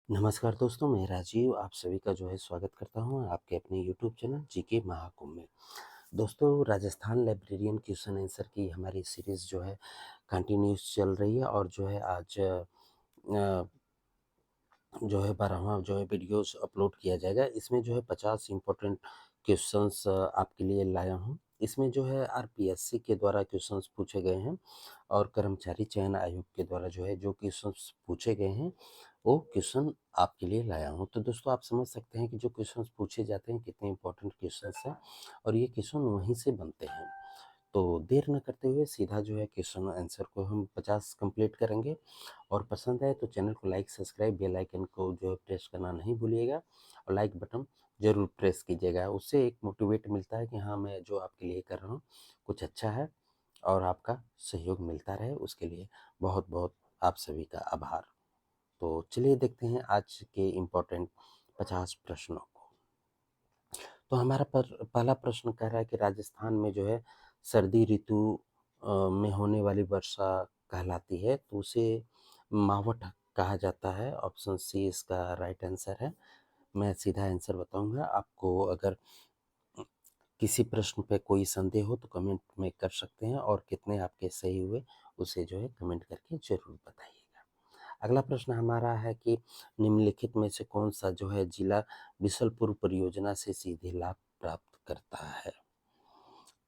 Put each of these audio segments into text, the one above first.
नमस्कार दोस्तों, मैं राजीव आप सभी का स्वागत करता हूँ आपके अपने यूट्यूब चैनल जीके महाकुंभ में। दोस्तों, राजस्थान लाइब्रेरियन क्वेश्चन आंसर की हमारी सीरीज़ कंटिन्यूस चल रही है और आज 12वां वीडियोस अपलोड किया जाएगा। इसमें 50 इम्पोर्टेंट क्वेश्चंस आपके लिए लाया हूँ। इसमें आरपीएससी के द्वारा क्वेश्चंस पूछे गए हैं और कर्मचारी चयन आयोग के द्वारा जो क्वेश्चंस पूछे गए हैं वो क्वेश्चन आपके लिए लाया हूँ। तो दोस्तों, आप समझ सकते हैं कि जो क्वेश्चंस पूछे जाते हैं कितने इम्पोर्टेंट क्वेश्चंस हैं और ये क्वेश्चन वहीं से बनते हैं। तो देर न करते हुए सीधा क्वेश्चन आंसर को हम 50 कंप्लीट करेंगे। और पसंद आए तो चैनल को लाइक सब्सक्राइब बेल आइकन को प्रेस करना नहीं भूलिएगा और लाइक बटन ज़रूर प्रेस कीजिएगा। उससे एक मोटिवेट मिलता है कि हाँ, मैं जो आपके लिए कर रहा हूँ कुछ अच्छा है और आपका सहयोग मिलता रहे, उसके लिए बहुत बहुत आप सभी का आभार। तो चलिए देखते हैं आज के इम्पोर्टेंट 50 प्रश्नों को। तो हमारा पहला प्रश्न कह रहा है कि राजस्थान में सर्दी ऋतु में होने वाली वर्षा कहलाती है, तो उसे मावठ कहा जाता है। ऑप्शन सी इसका राइट आंसर है। मैं सीधा आंसर बताऊंगा। आपको अगर किसी प्रश्न पे कोई संदेह हो तो कमेंट में कर सकते हैं और कितने आपके सही हुए उसे कमेंट करके जरूर बताइएगा। अगला प्रश्न हमारा है कि निम्नलिखित में से कौन सा जिला बिशलपुर परियोजना से सीधे लाभ प्राप्त करता है।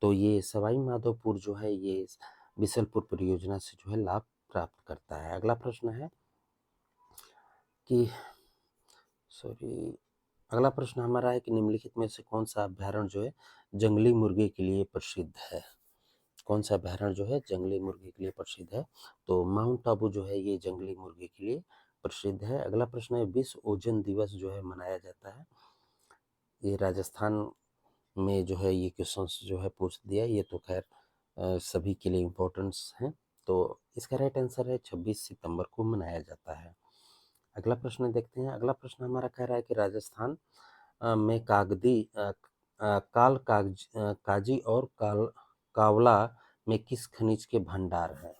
तो ये सवाई माधोपुर ये बिशलपुर परियोजना से लाभ प्राप्त करता है। अगला प्रश्न है कि सॉरी अगला प्रश्न हमारा है कि निम्नलिखित में से कौन सा अभ्यारण्य जंगली मुर्गे के लिए प्रसिद्ध है। कौन सा अभ्यारण्य जंगली मुर्गे के लिए प्रसिद्ध है। तो माउंट आबू ये जंगली मुर्गे के लिए प्रसिद्ध है। अगला प्रश्न है विश्व ओजोन दिवस मनाया जाता है। ये राजस्थान में ये क्वेश्चंस पूछ दिया। ये तो खैर सभी के लिए इम्पोर्टेंस हैं। तो इसका राइट आंसर है 26 सितंबर को मनाया जाता है। अगला प्रश्न देखते हैं। अगला प्रश्न हमारा कह रहा है कि राजस्थान में काजी और कावला में किस खनिज के भंडार हैं।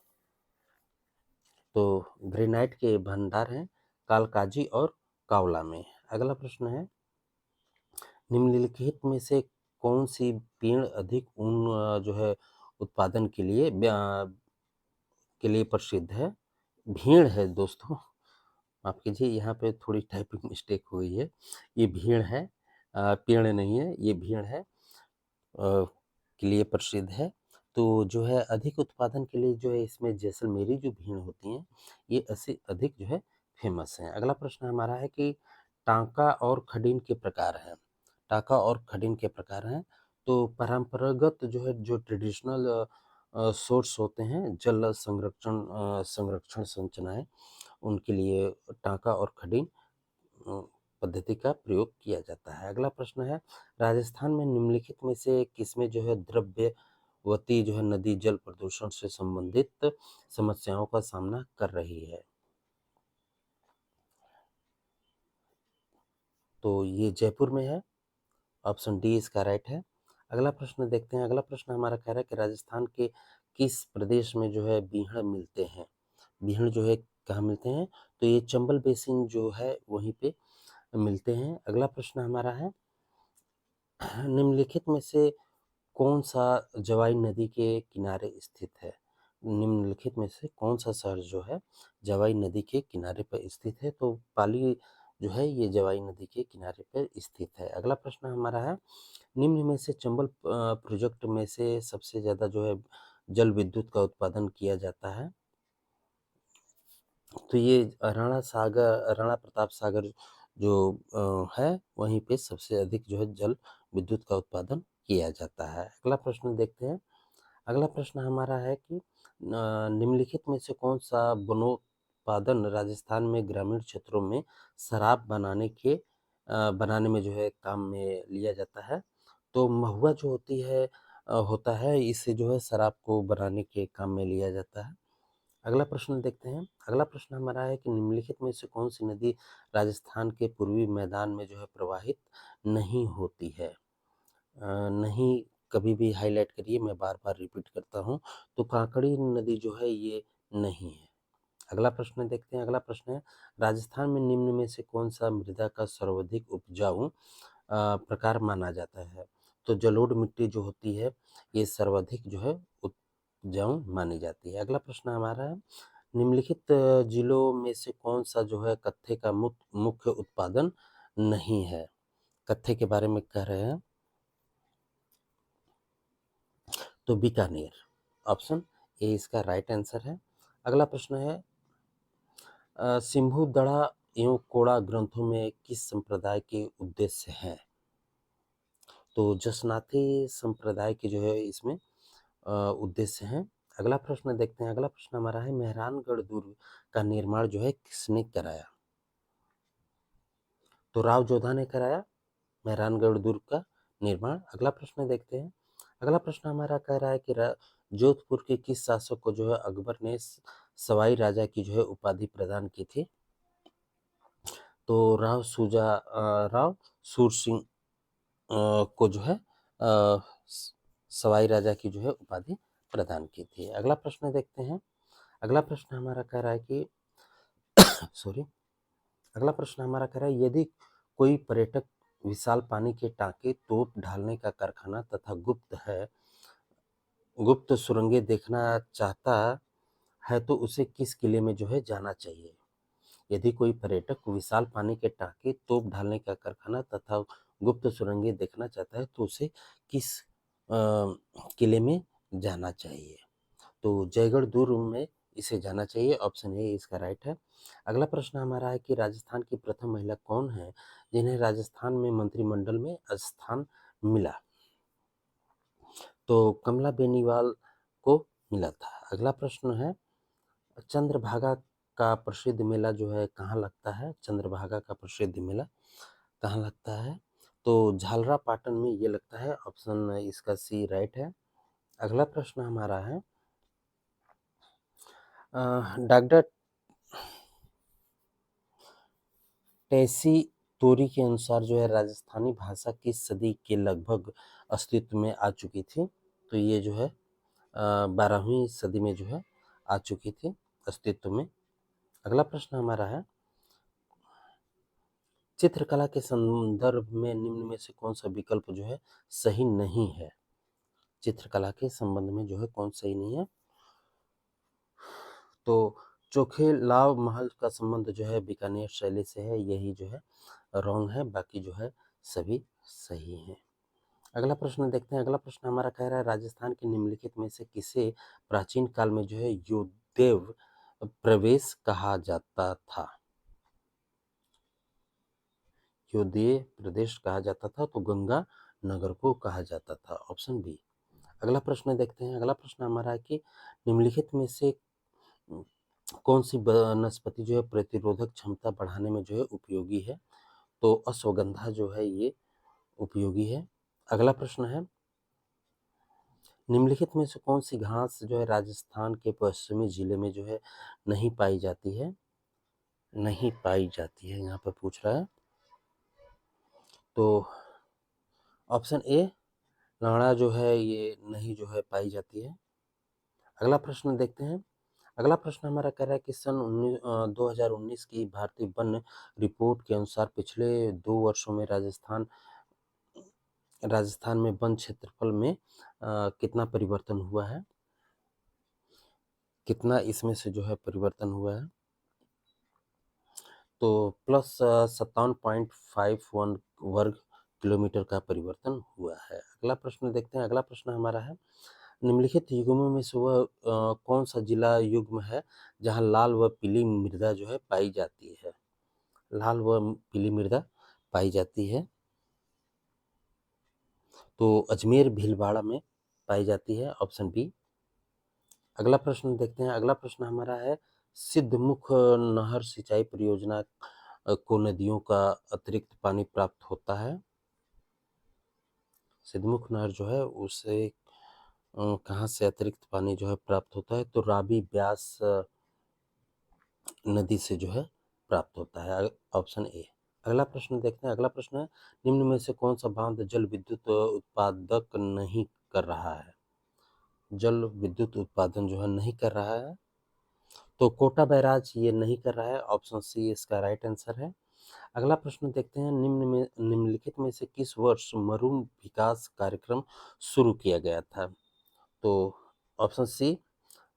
तो ग्रेनाइट के भंडार हैं कालकाजी और कावला में। अगला प्रश्न है निम्नलिखित में से कौन सी पेड़ अधिक ऊन उत्पादन के लिए प्रसिद्ध है। भेड़ है दोस्तों, माफ कीजिए, यहाँ पे थोड़ी टाइपिंग मिस्टेक हुई है। ये भेड़ है, पेड़ नहीं है, ये भेड़ है के लिए प्रसिद्ध है। तो अधिक उत्पादन के लिए इसमें जैसलमेरी जो भेड़ होती हैं ये ऐसे अधिक फेमस हैं। अगला प्रश्न हमारा है कि टांका और खडीन के प्रकार हैं। टांका और खडीन के प्रकार हैं। तो परंपरागत जो ट्रेडिशनल सोर्स होते हैं जल संरक्षण संरचनाएं, उनके लिए टांका और खडीन पद्धति का प्रयोग किया जाता है। अगला प्रश्न है राजस्थान में निम्नलिखित में से किसमें द्रव्यवती नदी जल प्रदूषण से संबंधित समस्याओं का सामना कर रही है। तो ये जयपुर में है। ऑप्शन डी इसका राइट है। अगला प्रश्न देखते हैं। अगला प्रश्न हमारा कह रहा है कि राजस्थान के किस प्रदेश में बीहड़ मिलते हैं। बीहड़ कहाँ मिलते हैं। तो ये चंबल बेसिन वहीं पे मिलते हैं। अगला प्रश्न हमारा है निम्नलिखित में से कौन सा जवाई नदी के किनारे स्थित है। निम्नलिखित में से कौन सा शहर जवाई नदी के किनारे पर स्थित है। तो पाली ये जवाई नदी के किनारे पर स्थित है। अगला प्रश्न हमारा है निम्न में से चंबल प्रोजेक्ट में से सबसे ज्यादा जल विद्युत का उत्पादन किया जाता है। तो ये राणा प्रताप सागर है वहीं पे सबसे अधिक जल विद्युत का उत्पादन किया जाता है। अगला प्रश्न देखते हैं। अगला प्रश्न हमारा है कि निम्नलिखित में से कौन सा वनोत्पादन राजस्थान में ग्रामीण क्षेत्रों में शराब बनाने में काम में लिया जाता है। तो महुआ होता है, इसे शराब को बनाने के काम में लिया जाता है। अगला प्रश्न देखते हैं। अगला प्रश्न हमारा है कि निम्नलिखित में से कौन सी नदी राजस्थान के पूर्वी मैदान में प्रवाहित नहीं होती है। नहीं, कभी भी हाईलाइट करिए, मैं बार बार रिपीट करता हूँ। तो काकड़ी नदी ये नहीं है। अगला प्रश्न देखते हैं, अगला प्रश्न है राजस्थान में निम्न में से कौन सा मृदा का सर्वाधिक उपजाऊ प्रकार माना जाता है? तो जलोढ़ मिट्टी जो होती है ये सर्वाधिक जो है उपजाऊ मानी जाती है। अगला प्रश्न हमारा है निम्नलिखित जिलों में से कौन सा जो है कत्थे का मुख्य उत्पादन नहीं है? कत्थे के बारे में कह रहे हैं तो बीकानेर, ऑप्शन ए इसका राइट आंसर है। अगला प्रश्न है सिंभू दड़ा एवं कोड़ा ग्रंथों में किस संप्रदाय के उद्देश्य हैं? तो जसनाथी संप्रदाय के जो है इसमें उद्देश्य हैं। अगला प्रश्न देखते हैं, अगला प्रश्न हमारा है मेहरानगढ़ दुर्ग का निर्माण जो है किसने कराया? तो राव जोधा ने कराया मेहरानगढ़ दुर्ग का निर्माण। अगला प्रश्न देखते हैं, अगला प्रश्न हमारा कह रहा है कि जोधपुर के किस शासक को जो है अकबर ने सवाई राजा की जो है उपाधि प्रदान की थी? तो राव सूर सिंह को जो है सवाई राजा की जो है उपाधि प्रदान की थी। अगला प्रश्न देखते हैं, अगला प्रश्न हमारा कह रहा है कि सॉरी अगला प्रश्न हमारा कह रहा है यदि कोई पर्यटक विशाल पानी के टांके तोप ढालने का कारखाना तथा गुप्त सुरंगें देखना चाहता है तो उसे किस किले में जो है जाना चाहिए? यदि कोई पर्यटक विशाल पानी के टांके तोप ढालने का कारखाना तथा गुप्त सुरंगें देखना चाहता है तो उसे किस किले में जाना चाहिए? तो जयगढ़ दुर्ग में इसे जाना चाहिए, ऑप्शन ए इसका राइट है। अगला प्रश्न हमारा है कि राजस्थान की प्रथम महिला कौन है जिन्हें राजस्थान में मंत्रिमंडल में स्थान मिला? तो कमला बेनीवाल को मिला था। अगला प्रश्न है चंद्रभागा का प्रसिद्ध मेला जो है कहाँ लगता है? चंद्रभागा का प्रसिद्ध मेला कहाँ लगता है? तो झालरा पाटन में ये लगता है, ऑप्शन इसका सी राइट है। अगला प्रश्न हमारा है डॉक्टर टेसी तोरी के अनुसार जो है राजस्थानी भाषा किस सदी के लगभग अस्तित्व में आ चुकी थी? तो ये जो है 12वीं सदी में जो है आ चुकी थी अस्तित्व में। अगला प्रश्न हमारा है चित्रकला के संदर्भ में निम्न में से कौन सा विकल्प जो है सही नहीं है? चित्रकला के संबंध में जो है कौन सही नहीं है? तो चोखे लाव महल का संबंध जो है बीकानेर शैली से है, यही जो है रॉन्ग है, बाकी जो है सभी सही हैं। अगला प्रश्न देखते हैं, अगला प्रश्न हमारा कह रहा है राजस्थान के निम्नलिखित में से किसे प्राचीन काल में जो है योदेव प्रवेश कहा जाता था? योदेव प्रदेश कहा जाता था तो गंगा नगर को कहा जाता था, ऑप्शन बी। अगला प्रश्न देखते हैं, अगला प्रश्न हमारा है कि निम्नलिखित में से कौन सी वनस्पति जो है प्रतिरोधक क्षमता बढ़ाने में जो है उपयोगी है? तो अश्वगंधा जो है ये उपयोगी है। अगला प्रश्न है निम्नलिखित में से कौन सी घास जो है राजस्थान के पश्चिमी जिले में जो है नहीं पाई जाती है? नहीं पाई जाती है यहाँ पर पूछ रहा है। तो ऑप्शन ए लाड़ा जो है ये नहीं जो है पाई जाती है। अगला प्रश्न देखते हैं, अगला प्रश्न हमारा कह रहा है कि सन 2019 की भारतीय वन रिपोर्ट के अनुसार पिछले 2 वर्षों में राजस्थान में वन क्षेत्रफल में कितना परिवर्तन हुआ है? कितना इसमें से जो है परिवर्तन हुआ है? तो प्लस 57.51 वर्ग किलोमीटर का परिवर्तन हुआ है। अगला प्रश्न देखते हैं, अगला प्रश्न हमारा है निम्नलिखित युग्मों में से वह कौन सा जिला युग्म है जहाँ लाल व पीली मृदा जो है पाई जाती है? लाल व पीली मृदा पाई जाती है तो अजमेर भीलवाड़ा में पाई जाती है, ऑप्शन बी। अगला प्रश्न देखते हैं, अगला प्रश्न हमारा है सिद्धमुख नहर सिंचाई परियोजना को नदियों का अतिरिक्त पानी प्राप्त होता है? सिद्धमुख नहर जो है उसे कहाँ से अतिरिक्त पानी जो है प्राप्त होता है? तो रावी ब्यास नदी से जो है प्राप्त होता है, ऑप्शन ए। अगला प्रश्न देखते हैं, अगला प्रश्न है निम्न में से कौन सा बांध जल विद्युत उत्पादक नहीं कर रहा है? जल विद्युत उत्पादन जो है नहीं कर रहा है तो कोटा बैराज ये नहीं कर रहा है, ऑप्शन सी इसका राइट आंसर है। अगला प्रश्न देखते हैं, निम्नलिखित में से किस वर्ष मरूम विकास कार्यक्रम शुरू किया गया था? तो ऑप्शन सी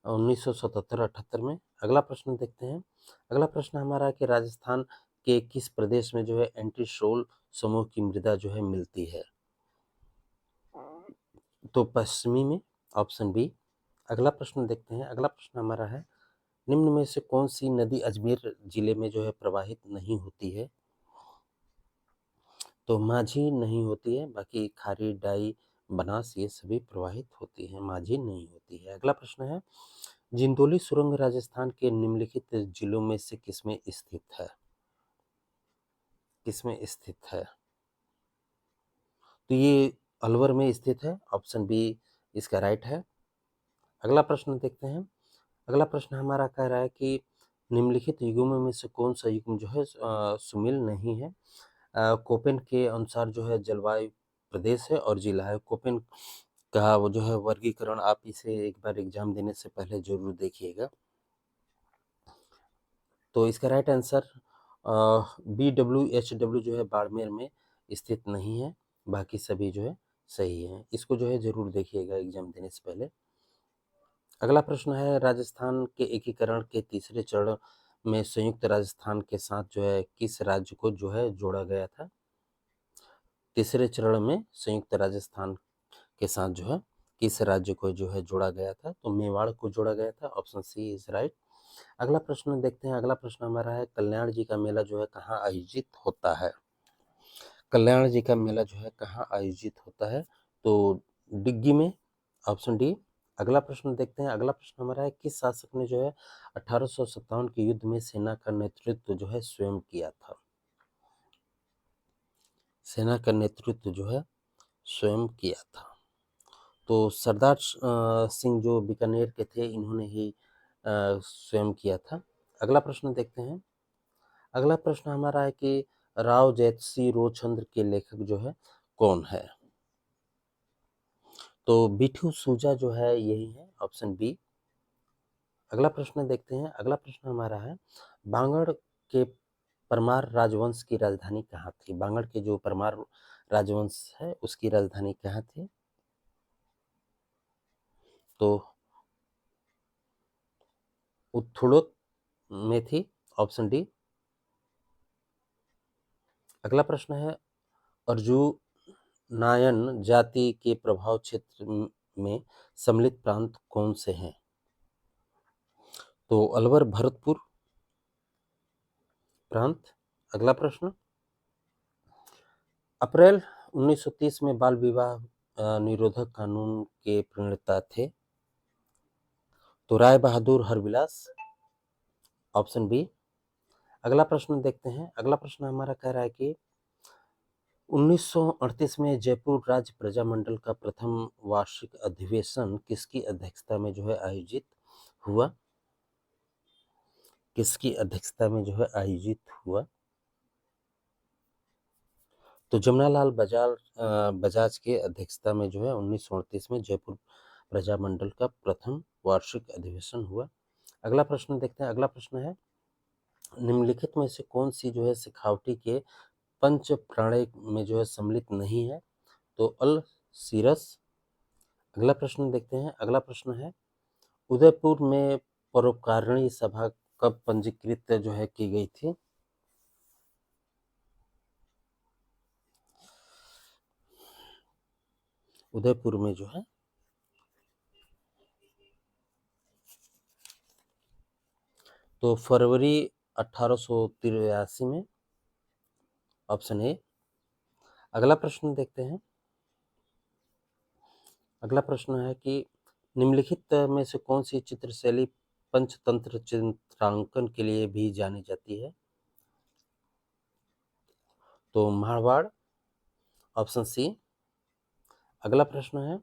1977-78 में। अगला प्रश्न देखते हैं, अगला प्रश्न हमारा है कि राजस्थान के किस प्रदेश में जो है एंटीसोल समूह की मृदा जो है मिलती है? तो पश्चिमी में, ऑप्शन बी। अगला प्रश्न देखते हैं, अगला प्रश्न हमारा है, निम्न में से कौन सी नदी अजमेर जिले में जो है प्रवाहित नहीं होती है? तो माझी नहीं होती है, बाकी खारी, डाई, बनास ये सभी प्रवाहित होती हैं, माझी नहीं होती है। अगला प्रश्न है, जिंदोली सुरंग राजस्थान के निम्नलिखित जिलों में से किसमें स्थित है? किसमें स्थित है? तो ये अलवर में स्थित है, ऑप्शन बी इसका राइट है। अगला प्रश्न देखते हैं, अगला प्रश्न हमारा कह रहा है कि निम्नलिखित युग्मों में से कौन सा युग्म जो है सुमेल नहीं है? कोपेन के अनुसार जो है जलवायु प्रदेश है और जिला है। कोपेन का वो जो है वर्गीकरण, आप इसे एक बार एग्जाम देने से पहले जरूर देखिएगा। तो इसका राइट आंसर BWHW जो है बाड़मेर में स्थित नहीं है, बाकी सभी जो है सही है। इसको जो है जरूर देखिएगा एग्जाम देने से पहले। अगला प्रश्न है, राजस्थान के एकीकरण के तीसरे चरण में संयुक्त राजस्थान के साथ जो है किस राज्य को जो है जोड़ा गया था? तीसरे चरण में संयुक्त राजस्थान के साथ जो है किस राज्य को जो है जोड़ा गया था? तो मेवाड़ को जोड़ा गया था, ऑप्शन सी इज राइट। अगला प्रश्न देखते हैं, अगला प्रश्न हमारा है, कल्याण जी का मेला जो है कहाँ आयोजित होता है? कल्याण जी का मेला जो है कहाँ आयोजित होता है? तो डिग्गी में, ऑप्शन डी। अगला प्रश्न देखते हैं, अगला प्रश्न हमारा है, किस शासक ने जो है 1857 के युद्ध में सेना का नेतृत्व जो है स्वयं किया था? सेना का नेतृत्व जो है स्वयं किया था। तो सरदार सिंह जो बीकानेर के थे, इन्होंने ही स्वयं किया था। अगला प्रश्न देखते हैं, अगला प्रश्न हमारा है कि राव जयसिंह रोचंद्र के लेखक जो है कौन है? तो बिठू सूजा जो है यही है, ऑप्शन बी। अगला प्रश्न देखते हैं, अगला प्रश्न हमारा है, बांगड़ के परमार राजवंश की राजधानी कहाँ थी? बांगड़ के जो परमार राजवंश है उसकी राजधानी कहाँ थी? तो उथुड़ुत में थी, ऑप्शन डी। अगला प्रश्न है, अर्जुनायन जाति के प्रभाव क्षेत्र में सम्मिलित प्रांत कौन से हैं? तो अलवर भरतपुर प्रांत। अगला प्रश्न, अप्रैल 1930 में बाल विवाह निरोधक कानून के प्रणेता थे? तो राय बहादुर हरविलास, ऑप्शन बी। अगला प्रश्न देखते हैं, अगला प्रश्न हमारा कह रहा है कि 1938 में जयपुर राज्य प्रजामंडल का प्रथम वार्षिक अधिवेशन किसकी अध्यक्षता में जो है आयोजित हुआ? किसकी अध्यक्षता में जो है आयोजित हुआ? तो जमनालाल बजाज के अध्यक्षता में जो है 1938 में जयपुर प्रजामंडल का प्रथम वार्षिक अधिवेशन हुआ। अगला प्रश्न देखते हैं, अगला प्रश्न है, निम्नलिखित में से कौन सी जो है सिखावटी के पंच प्राणय में जो है सम्मिलित नहीं है? तो अल सीरस। अगला प्रश्न देखते हैं, अगला प्रश्न है, उदयपुर में परोपकारिणी सभा कब पंजीकृत जो है की गई थी? उदयपुर में जो है तो फरवरी 1883 में, ऑप्शन ए। अगला प्रश्न देखते हैं, अगला प्रश्न है कि निम्नलिखित में से कौन सी चित्रशैली पंचतंत्र चित्रांकन के लिए भी जानी जाती है? तो मारवाड़, ऑप्शन सी। अगला प्रश्न है,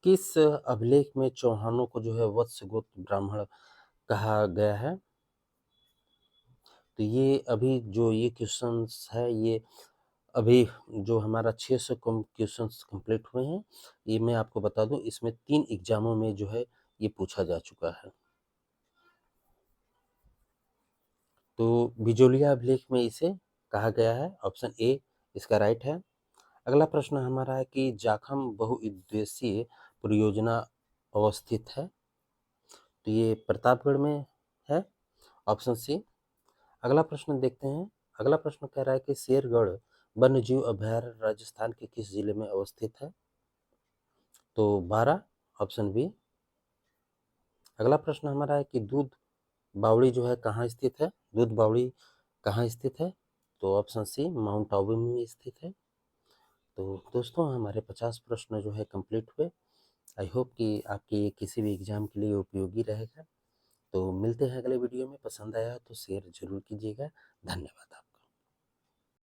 किस अभिलेख में चौहानों को जो है वत्स गोत्र ब्राह्मण कहा गया है? तो ये अभी जो ये क्वेश्चंस है, ये अभी जो हमारा 600 कम क्वेश्चंस कंप्लीट हुए हैं, ये मैं आपको बता दूं, इसमें 3 एग्जामों में जो है ये पूछा जा चुका है। तो बिजोलिया अभिलेख में इसे कहा गया है, ऑप्शन ए इसका राइट है। अगला प्रश्न हमारा है कि जाखम बहुउद्देशीय परियोजना अवस्थित है, तो ये प्रतापगढ़ में है, ऑप्शन सी। अगला प्रश्न देखते हैं। अगला प्रश्न कह रहा है कि शेरगढ़ वन्यजीव अभयारण्य राजस्थान के किस जिले में अवस्थित है, तो 12, ऑप्शन बी। अगला प्रश्न हमारा है कि दूध बावड़ी जो है कहाँ स्थित है, दूध बावड़ी कहाँ स्थित है, तो ऑप्शन सी माउंट आबू में स्थित है। तो दोस्तों हमारे 50 प्रश्न जो है कंप्लीट हुए। आई होप कि आपके किसी भी एग्जाम के लिए उपयोगी रहेगा। तो मिलते हैं अगले वीडियो में। पसंद आया तो शेयर जरूर कीजिएगा। धन्यवाद।